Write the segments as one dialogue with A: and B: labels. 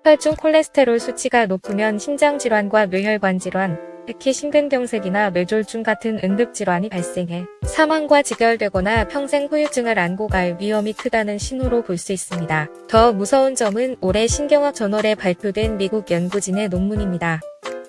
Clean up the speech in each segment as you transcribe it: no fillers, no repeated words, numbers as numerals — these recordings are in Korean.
A: 혈중 콜레스테롤 수치가 높으면 심장질환과 뇌혈관 질환, 특히 심근경색이나 뇌졸중 같은 응급질환이 발생해 사망과 직결되거나 평생 후유증을 안고 갈 위험이 크다는 신호로 볼 수 있습니다. 더 무서운 점은 올해 신경학 저널에 발표된 미국 연구진의 논문입니다.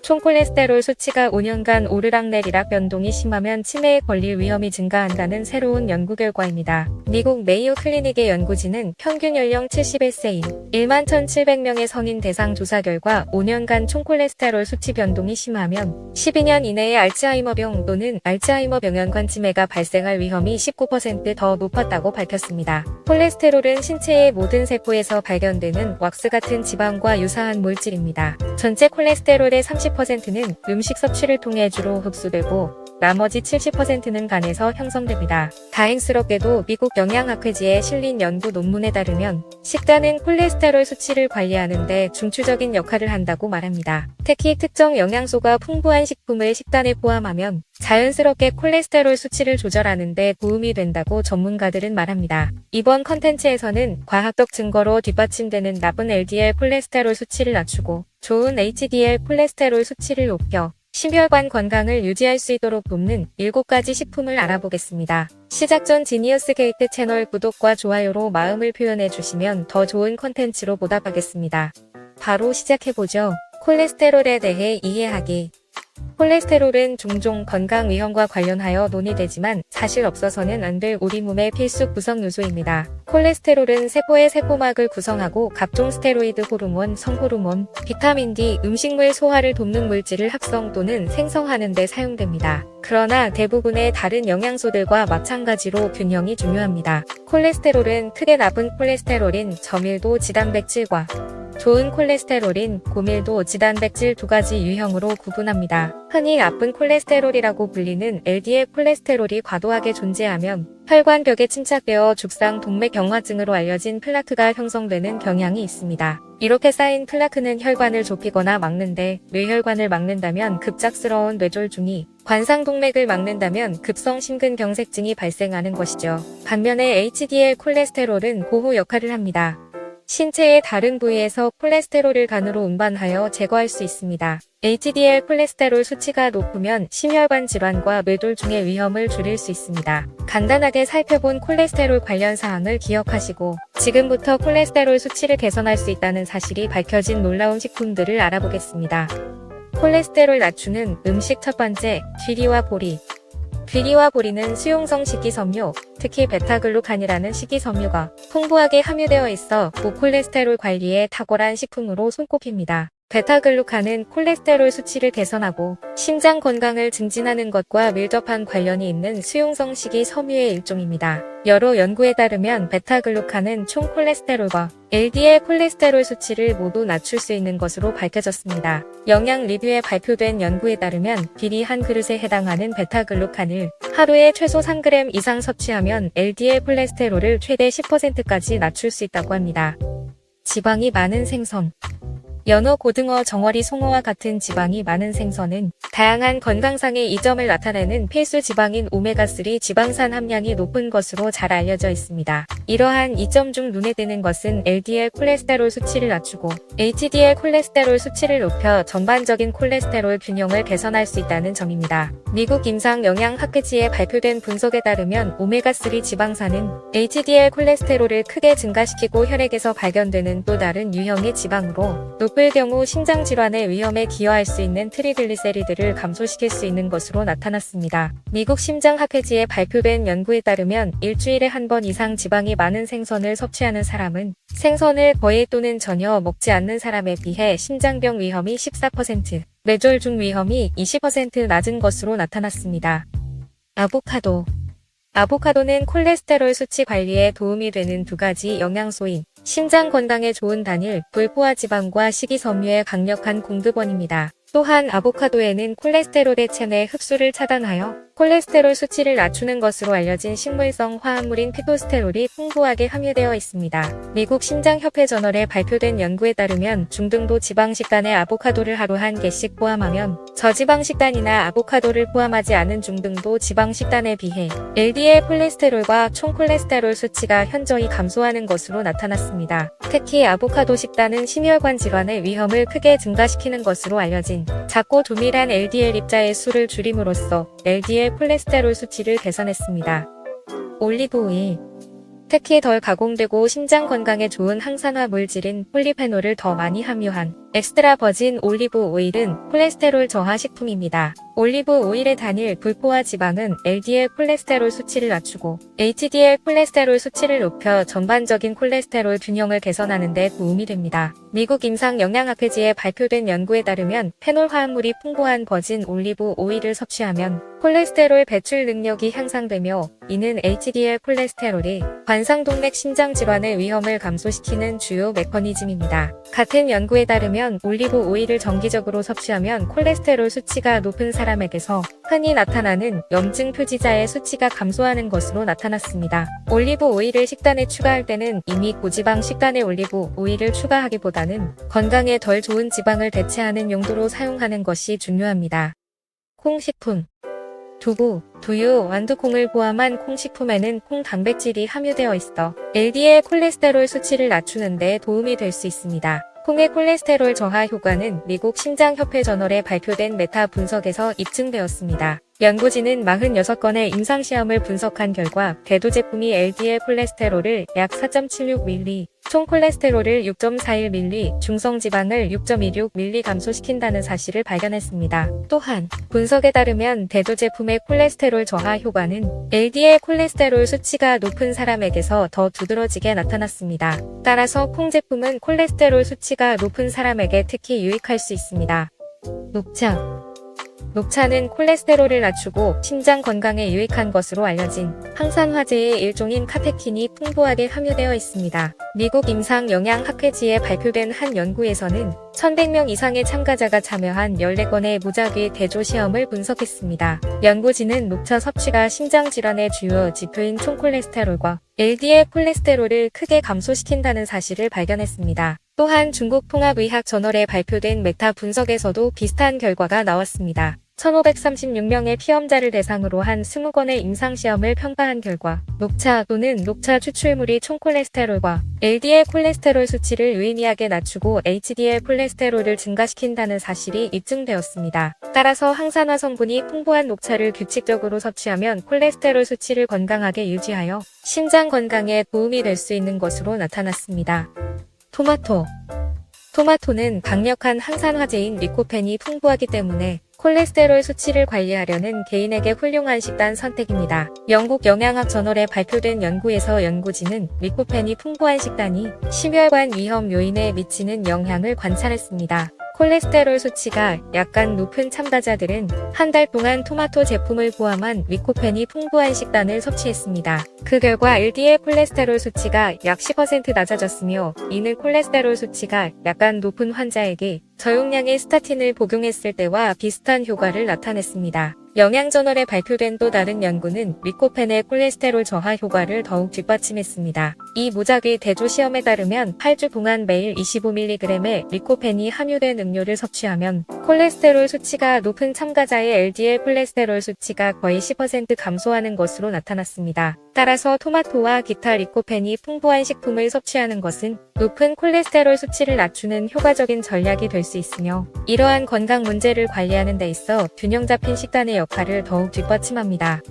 A: 총 콜레스테롤 수치가 5년간 오르락내리락 변동이 심하면 치매에 걸릴 위험이 증가한다는 새로운 연구 결과입니다. 미국 메이오 클리닉의 연구진은 평균 연령 71세인 1만 1,700명의 성인 대상 조사 결과 5년간 총 콜레스테롤 수치 변동이 심하면 12년 이내에 알츠하이머병 또는 알츠하이머 병연관 치매가 발생할 위험이 19% 더 높았다고 밝혔습니다. 콜레스테롤은 신체의 모든 세포에서 발견되는 왁스 같은 지방과 유사한 물질입니다. 전체 콜레스테롤의 30%는 음식 섭취를 통해 주로 흡수되고 나머지 70%는 간에서 형성됩니다. 다행스럽게도 미국 영양학회지에 실린 연구 논문에 따르면 식단은 콜레스테롤 수치를 관리하는 데 중추적인 역할을 한다고 말합니다. 특히 특정 영양소가 풍부한 식품을 식단에 포함하면 자연스럽게 콜레스테롤 수치를 조절하는 데 도움이 된다고 전문가들은 말합니다. 이번 컨텐츠에서는 과학적 증거로 뒷받침되는 나쁜 LDL 콜레스테롤 수치를 낮추고 좋은 HDL 콜레스테롤 수치를 높여 심혈관 건강을 유지할 수 있도록 돕는 7가지 식품을 알아보겠습니다. 시작 전 지니어스 게이트 채널 구독과 좋아요로 마음을 표현해 주시면 더 좋은 컨텐츠로 보답하겠습니다. 바로 시작해보죠. 콜레스테롤에 대해 이해하기. 콜레스테롤은 종종 건강 위험과 관련하여 논의되지만 사실 없어서는 안 될 우리 몸의 필수 구성 요소입니다. 콜레스테롤은 세포의 세포막을 구성하고 각종 스테로이드 호르몬, 성호르몬, 비타민 D, 음식물 소화를 돕는 물질을 합성 또는 생성하는 데 사용됩니다. 그러나 대부분의 다른 영양소들과 마찬가지로 균형이 중요합니다. 콜레스테롤은 크게 나쁜 콜레스테롤인 저밀도 지단백질과 좋은 콜레스테롤인 고밀도 지단백질 2가지 유형으로 구분합니다. 흔히 나쁜 콜레스테롤이라고 불리는 LDL 콜레스테롤이 과도하게 존재하면 혈관벽에 침착되어 죽상 동맥경화증으로 알려진 플라크가 형성되는 경향이 있습니다. 이렇게 쌓인 플라크는 혈관을 좁히거나 막는데 뇌혈관을 막는다면 급작스러운 뇌졸중이, 관상동맥을 막는다면 급성 심근경색증이 발생하는 것이죠. 반면에 HDL 콜레스테롤은 보호 역할을 합니다. 신체의 다른 부위에서 콜레스테롤을 간으로 운반하여 제거할 수 있습니다. HDL 콜레스테롤 수치가 높으면 심혈관 질환과 뇌졸중의 위험을 줄일 수 있습니다. 간단하게 살펴본 콜레스테롤 관련 사항을 기억하시고 지금부터 콜레스테롤 수치를 개선할 수 있다는 사실이 밝혀진 놀라운 식품들을 알아보겠습니다. 콜레스테롤 낮추는 음식 첫 번째, 귀리와 보리. 귀리와 보리는 수용성 식이섬유, 특히 베타글루칸이라는 식이섬유가 풍부하게 함유되어 있어 고콜레스테롤 관리에 탁월한 식품으로 손꼽힙니다. 베타글루칸은 콜레스테롤 수치를 개선하고 심장 건강을 증진하는 것과 밀접한 관련이 있는 수용성 식이섬유의 일종입니다. 여러 연구에 따르면 베타글루칸은 총 콜레스테롤과 LDL 콜레스테롤 수치를 모두 낮출 수 있는 것으로 밝혀졌습니다. 영양 리뷰에 발표된 연구에 따르면 귀리 한 그릇에 해당하는 베타글루칸을 하루에 최소 3g 이상 섭취하면 LDL 콜레스테롤을 최대 10%까지 낮출 수 있다고 합니다. 지방이 많은 생선. 연어, 고등어, 정어리, 송어와 같은 지방이 많은 생선은 다양한 건강상의 이점을 나타내는 필수 지방인 오메가3 지방산 함량이 높은 것으로 잘 알려져 있습니다. 이러한 이점 중 눈에 띄는 것은 LDL 콜레스테롤 수치를 낮추고 HDL 콜레스테롤 수치를 높여 전반적인 콜레스테롤 균형을 개선할 수 있다는 점입니다. 미국 임상영양학회지에 발표된 분석에 따르면 오메가3 지방산은 HDL 콜레스테롤을 크게 증가시키고 혈액에서 발견되는 또 다른 유형의 지방으로 높을 경우 심장질환의 위험에 기여할 수 있는 트리글리세리드를 감소시킬 수 있는 것으로 나타났습니다. 미국 심장학회지에 발표된 연구에 따르면 일주일에 한 번 이상 지방이 많은 생선을 섭취하는 사람은 생선을 거의 또는 전혀 먹지 않는 사람에 비해 심장병 위험이 14%, 뇌졸중 위험이 20% 낮은 것으로 나타났습니다. 아보카도. 아보카도는 콜레스테롤 수치 관리에 도움이 되는 2가지 영양소인 심장 건강에 좋은 단일, 불포화 지방과 식이섬유의 강력한 공급원입니다. 또한 아보카도에는 콜레스테롤의 체내 흡수를 차단하여 콜레스테롤 수치를 낮추는 것으로 알려진 식물성 화합물인 피토스테롤이 풍부하게 함유되어 있습니다. 미국 심장협회 저널에 발표된 연구에 따르면 중등도 지방 식단에 아보카도를 하루 한 개씩 포함하면 저지방 식단이나 아보카도를 포함하지 않은 중등도 지방 식단에 비해 LDL 콜레스테롤과 총 콜레스테롤 수치가 현저히 감소하는 것으로 나타났습니다. 특히 아보카도 식단은 심혈관 질환의 위험을 크게 증가시키는 것으로 알려진 작고 조밀한 LDL 입자의 수를 줄임으로써 LDL 콜레스테롤 수치를 개선했습니다. 올리브 오일. 특히 덜 가공되고 심장 건강에 좋은 항산화 물질인 폴리페놀을 더 많이 함유한 엑스트라 버진 올리브 오일은 콜레스테롤 저하 식품입니다. 올리브 오일의 단일 불포화 지방은 LDL 콜레스테롤 수치를 낮추고 HDL 콜레스테롤 수치를 높여 전반적인 콜레스테롤 균형을 개선하는 데 도움이 됩니다. 미국 임상영양학회지에 발표된 연구에 따르면 페놀 화합물이 풍부한 버진 올리브 오일을 섭취하면 콜레스테롤 배출 능력이 향상되며 이는 HDL 콜레스테롤이 관상동맥 심장 질환의 위험을 감소시키는 주요 메커니즘입니다. 같은 연구에 따르면 올리브 오일을 정기적으로 섭취하면 콜레스테롤 수치가 높은 사람에게서 흔히 나타나는 염증 표지자의 수치가 감소하는 것으로 나타났습니다. 올리브 오일을 식단에 추가할 때는 이미 고지방 식단에 올리브 오일을 추가하기보다는 건강에 덜 좋은 지방을 대체하는 용도로 사용하는 것이 중요합니다. 콩식품. 두부, 두유, 완두콩을 포함한 콩식품에는 콩 단백질이 함유되어 있어 LDL 콜레스테롤 수치를 낮추는 데 도움이 될 수 있습니다. 콩의 콜레스테롤 저하 효과는 미국 심장협회 저널에 발표된 메타 분석에서 입증되었습니다. 연구진은 46건의 임상시험을 분석한 결과 대두 제품이 LDL 콜레스테롤을 약 4.76mg, 총 콜레스테롤을 6.41mg, 중성지방을 6.26mg 감소시킨다는 사실을 발견했습니다. 또한 분석에 따르면 대두 제품의 콜레스테롤 저하 효과는 LDL 콜레스테롤 수치가 높은 사람에게서 더 두드러지게 나타났습니다. 따라서 콩 제품은 콜레스테롤 수치가 높은 사람에게 특히 유익할 수 있습니다. 녹차. 녹차는 콜레스테롤을 낮추고 심장 건강에 유익한 것으로 알려진 항산화제의 일종인 카테킨이 풍부하게 함유되어 있습니다. 미국 임상영양학회지에 발표된 한 연구에서는 1100명 이상의 참가자가 참여한 14건의 무작위 대조 시험을 분석했습니다. 연구진은 녹차 섭취가 심장질환의 주요 지표인 총콜레스테롤과 LDL 콜레스테롤을 크게 감소시킨다는 사실을 발견했습니다. 또한 중국 통합의학 저널에 발표된 메타 분석에서도 비슷한 결과가 나왔습니다. 1536명의 피험자를 대상으로 한 20건의 임상시험을 평가한 결과 녹차 또는 녹차 추출물이 총콜레스테롤과 LDL 콜레스테롤 수치를 유의미하게 낮추고 HDL 콜레스테롤을 증가시킨다는 사실이 입증되었습니다. 따라서 항산화 성분이 풍부한 녹차를 규칙적으로 섭취하면 콜레스테롤 수치를 건강하게 유지하여 심장 건강에 도움이 될 수 있는 것으로 나타났습니다. 토마토. 토마토는 강력한 항산화제인 리코펜이 풍부하기 때문에 콜레스테롤 수치를 관리하려는 개인에게 훌륭한 식단 선택입니다. 영국 영양학 저널에 발표된 연구에서 연구진은 리코펜이 풍부한 식단이 심혈관 위험 요인에 미치는 영향을 관찰했습니다. 콜레스테롤 수치가 약간 높은 참가자들은 한 달 동안 토마토 제품을 포함한 리코펜이 풍부한 식단을 섭취했습니다. 그 결과 LDL 콜레스테롤 수치가 약 10% 낮아졌으며 이는 콜레스테롤 수치가 약간 높은 환자에게 저용량의 스타틴을 복용했을 때와 비슷한 효과를 나타냈습니다. 영양저널에 발표된 또 다른 연구는 리코펜의 콜레스테롤 저하 효과를 더욱 뒷받침했습니다. 이 무작위 대조 시험에 따르면 8주 동안 매일 25mg의 리코펜이 함유된 음료를 섭취하면 콜레스테롤 수치가 높은 참가자의 LDL 콜레스테롤 수치가 거의 10% 감소하는 것으로 나타났습니다. 따라서 토마토와 기타 리코펜이 풍부한 식품을 섭취하는 것은 높은 콜레스테롤 수치를 낮추는 효과적인 전략이 될 수 있으며 이러한 건강 문제를 관리하는 데 있어 균형 잡힌 식단의 역할을 더욱 뒷받침합니다.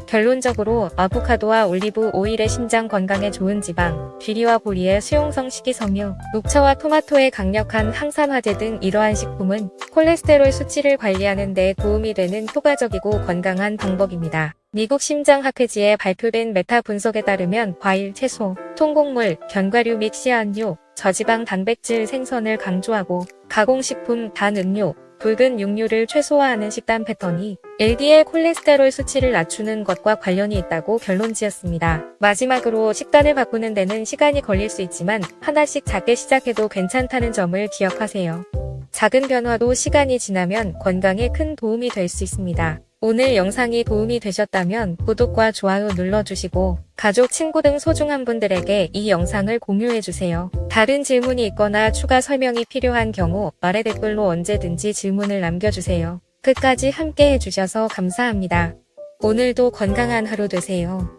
A: 결론적으로 아보카도와 올리브 오일의 심장 건강에 좋은 지방, 귀리와 보리의 수용성 식이섬유, 녹차와 토마토의 강력한 항산화제 등 이러한 식품은 콜레스테롤 수치를 관리하는 데 도움이 되는 효과적이고 건강한 방법입니다. 미국 심장학회지에 발표된 메타 분석에 따르면 과일, 채소, 통곡물, 견과류 및 씨앗류, 저지방 단백질 생선을 강조하고 가공식품, 단 음료, 붉은 육류를 최소화하는 식단 패턴이 LDL 콜레스테롤 수치를 낮추는 것과 관련이 있다고 결론지었습니다. 마지막으로 식단을 바꾸는 데는 시간이 걸릴 수 있지만 하나씩 작게 시작해도 괜찮다는 점을 기억하세요. 작은 변화도 시간이 지나면 건강에 큰 도움이 될 수 있습니다. 오늘 영상이 도움이 되셨다면 구독과 좋아요 눌러주시고 가족, 친구 등 소중한 분들에게 이 영상을 공유해주세요. 다른 질문이 있거나 추가 설명이 필요한 경우 아래 댓글로 언제든지 질문을 남겨주세요. 끝까지 함께 해주셔서 감사합니다. 오늘도 건강한 하루 되세요.